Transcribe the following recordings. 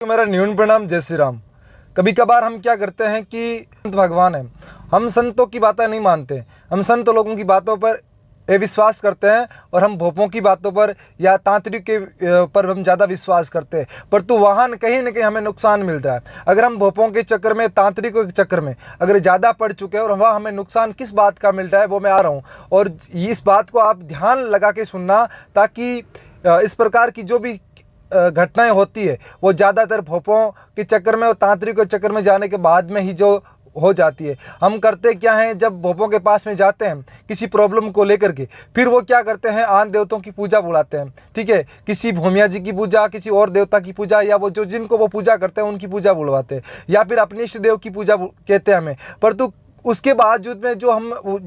मेरा न्यून प्रणाम, जय श्री राम। कभी कभार हम क्या करते हैं कि संत भगवान है, हम संतों की बातें नहीं मानते। हम संत लोगों की बातों पर विश्वास करते हैं और हम भोपों की बातों पर या तांत्रिक के पर हम ज़्यादा विश्वास करते हैं। परंतु वहाँ कहीं ना कहीं हमें नुकसान मिलता है। अगर हम भोपों के चक्कर में, तांत्रिकों के चक्कर में अगर ज़्यादा पड़ चुके हैं और वहाँ हमें नुकसान किस बात का मिल रहा है वो मैं आ रहा हूँ, और इस बात को आप ध्यान लगा के सुनना, ताकि इस प्रकार की जो भी घटनाएं होती है वो ज़्यादातर भोपों के चक्कर में और तांत्रिक के चक्कर में जाने के बाद में ही जो हो जाती है। हम करते क्या हैं, जब भोपों के पास में जाते हैं किसी प्रॉब्लम को लेकर के, फिर वो क्या करते हैं, आन देवताओं की पूजा बुलाते हैं। ठीक है, किसी भूमिया जी की पूजा, किसी और देवता की पूजा, या वो जो जिनको वो पूजा करते हैं उनकी पूजा बुलवाते हैं, या फिर अपने इष्ट देव की पूजा कहते हैं हमें। परंतु उसके बावजूद में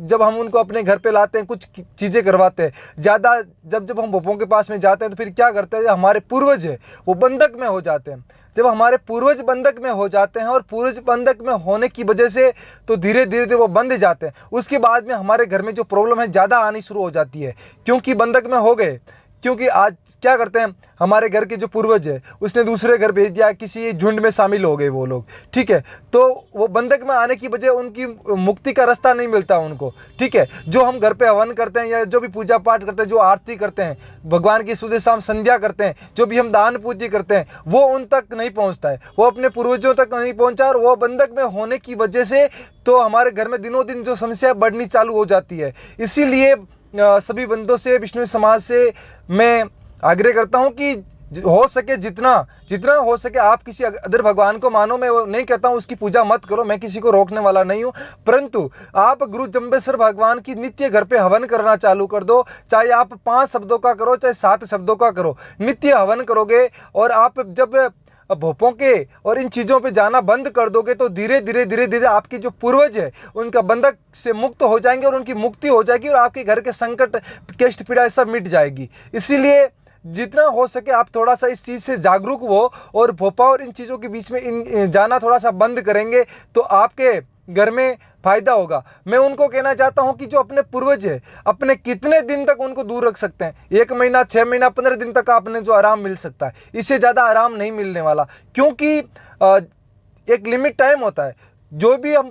जब हम उनको अपने घर पे लाते हैं, कुछ चीज़ें करवाते हैं ज़्यादा, जब हम भोपों के पास में जाते हैं तो फिर क्या करते हैं, हमारे पूर्वज है वो बंधक में हो जाते हैं। जब हमारे पूर्वज बंधक में हो जाते हैं और पूर्वज बंधक में होने की वजह से तो धीरे धीरे वो बंध जाते हैं। उसके बाद में हमारे घर में जो प्रॉब्लम है ज़्यादा आनी शुरू हो जाती है, क्योंकि बंधक में हो गए। क्योंकि आज क्या करते हैं, हमारे घर के जो पूर्वज है उसने दूसरे घर भेज दिया, किसी झुंड में शामिल हो गए वो लोग। ठीक है, तो वो बंधक में आने की वजह उनकी मुक्ति का रास्ता नहीं मिलता उनको। ठीक है, जो हम घर पे हवन करते हैं या जो भी पूजा पाठ करते हैं, जो आरती करते हैं, भगवान की सुबह शाम संध्या करते हैं, जो भी हम दान पूजी करते हैं, वो उन तक नहीं पहुँचता है, वो अपने पूर्वजों तक नहीं पहुँचा। और वो बंधक में होने की वजह से तो हमारे घर में दिनों दिन जो समस्या बढ़नी चालू हो जाती है। इसीलिए सभी बंधुओं से, विष्णु समाज से मैं आग्रह करता हूं कि हो सके जितना हो सके आप किसी अदर भगवान को मानो। मैं वो नहीं कहता हूं उसकी पूजा मत करो, मैं किसी को रोकने वाला नहीं हूं, परंतु आप गुरु जंबेश्वर भगवान की नित्य घर पे हवन करना चालू कर दो। चाहे आप 5 शब्दों का करो, चाहे 7 शब्दों का करो, नित्य हवन करोगे और आप जब भोपों के और इन चीज़ों पे जाना बंद कर दोगे तो धीरे धीरे आपकी जो पूर्वज है उनका बंधक से मुक्त हो जाएंगे और उनकी मुक्ति हो जाएगी और आपके घर के संकट, कष्ट, पीड़ा सब मिट जाएगी। इसीलिए जितना हो सके आप थोड़ा सा इस चीज़ से जागरूक हो और भोपा और इन चीज़ों के बीच में जाना थोड़ा सा बंद करेंगे तो आपके घर में फायदा होगा। मैं उनको कहना चाहता हूं कि जो अपने पूर्वज है, अपने कितने दिन तक उनको दूर रख सकते हैं, 1 महीना, 6 महीना, 15 दिन तक आपने जो आराम मिल सकता है, इससे ज़्यादा आराम नहीं मिलने वाला। क्योंकि एक लिमिट टाइम होता है। जो भी हम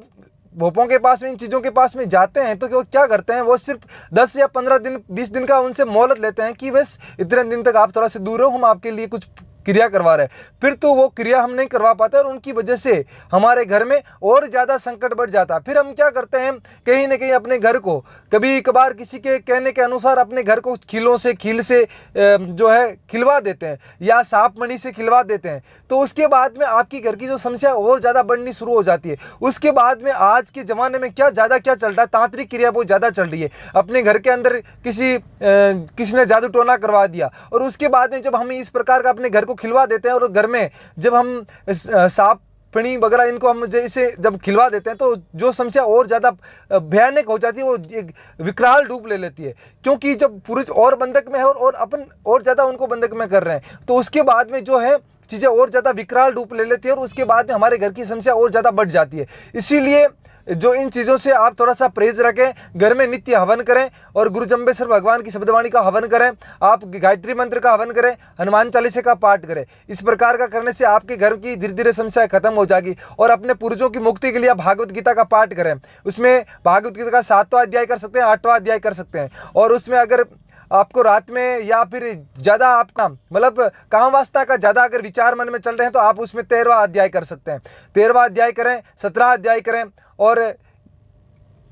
भोपों के पास में, इन चीज़ों के पास में जाते हैं तो वो क्या करते हैं, वो सिर्फ 10 या 15 दिन, 20 दिन का उनसे मोहलत लेते हैं कि बस इतने दिन तक आप थोड़ा से दूर रहो, हम आपके लिए कुछ क्रिया करवा रहे हैं। फिर तो वो क्रिया हम नहीं करवा पाते और उनकी वजह से हमारे घर में और ज़्यादा संकट बढ़ जाता है। फिर हम क्या करते हैं, कहीं ना कहीं अपने घर को कभी कभार किसी के कहने के अनुसार अपने घर को खील से जो है खिलवा देते हैं या सांप मणि से खिलवा देते हैं। तो उसके बाद में आपकी घर की जो समस्या और ज़्यादा बढ़नी शुरू हो जाती है। उसके बाद में आज के ज़माने में क्या चल रहा है, तांत्रिक क्रिया बहुत ज़्यादा चल रही है। अपने घर के अंदर किसी ने जादू टोना करवा दिया और उसके बाद में जब हम इस प्रकार का अपने घर को खिलवा देते हैं और घर में जब हम सांप फणी वगैरह इनको हम जैसे जब खिलवा देते हैं तो जो समस्या और ज़्यादा भयानक हो जाती है, वो एक विकराल रूप ले लेती है। क्योंकि जब पुरुष और बंधक में है और अपन और ज़्यादा उनको बंधक में कर रहे हैं तो उसके बाद में जो है चीज़ें और ज़्यादा विकराल रूप ले लेती है और उसके बाद में हमारे घर की समस्या और ज़्यादा बढ़ जाती है। इसीलिए जो इन चीज़ों से आप थोड़ा सा परहेज रखें, घर में नित्य हवन करें और गुरु जंबेश्वर भगवान की शब्दवाणी का हवन करें, आप गायत्री मंत्र का हवन करें, हनुमान चालीसा का पाठ करें। इस प्रकार का करने से आपके घर की धीरे धीरे समस्या खत्म हो जाएगी। और अपने पूर्वजों की मुक्ति के लिए भागवत गीता का पाठ करें। उसमें भागवत गीता का 7वां अध्याय कर सकते हैं, 8वां अध्याय कर सकते हैं। और उसमें अगर आपको रात में या फिर ज़्यादा आपका मतलब काम वास्ता का ज़्यादा अगर विचार मन में चल रहे हैं तो आप उसमें 13वां अध्याय कर सकते हैं। 13वां अध्याय करें, 17वां अध्याय करें, और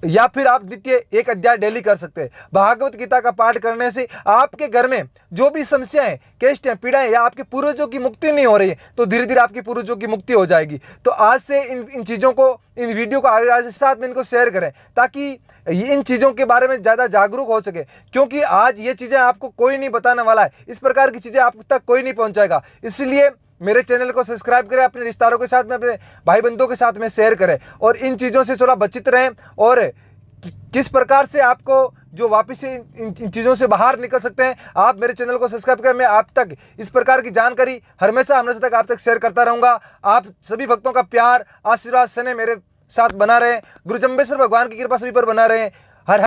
या फिर आप नित्य 1 अध्याय डेली कर सकते हैं। भागवत गीता का पाठ करने से आपके घर में जो भी समस्याएं, कष्ट हैं, पीड़ाएं या आपके पूर्वजों की मुक्ति नहीं हो रही है तो धीरे धीरे आपके पूर्वजों की मुक्ति हो जाएगी। तो आज से इन चीज़ों को, इन वीडियो को आज के साथ में इनको शेयर करें ताकि इन चीज़ों के बारे में ज़्यादा जागरूक हो सके। क्योंकि आज ये चीज़ें आपको कोई नहीं बताने वाला है, इस प्रकार की चीज़ें आप तक कोई नहीं पहुँचाएगा। इसलिए मेरे चैनल को सब्सक्राइब करें, अपने रिश्तेदारों के साथ में, अपने भाई बंधुओं के साथ में शेयर करें और इन चीज़ों से थोड़ा बचित रहें। और किस प्रकार से आपको जो वापस से इन चीज़ों से बाहर निकल सकते हैं, आप मेरे चैनल को सब्सक्राइब करें। मैं आप तक इस प्रकार की जानकारी हमेशा तक आप तक शेयर करता रहूँगा। आप सभी भक्तों का प्यार, आशीर्वाद सने मेरे साथ बना रहे। गुरु जंबेश्वर भगवान की कृपा सभी पर बना रहे।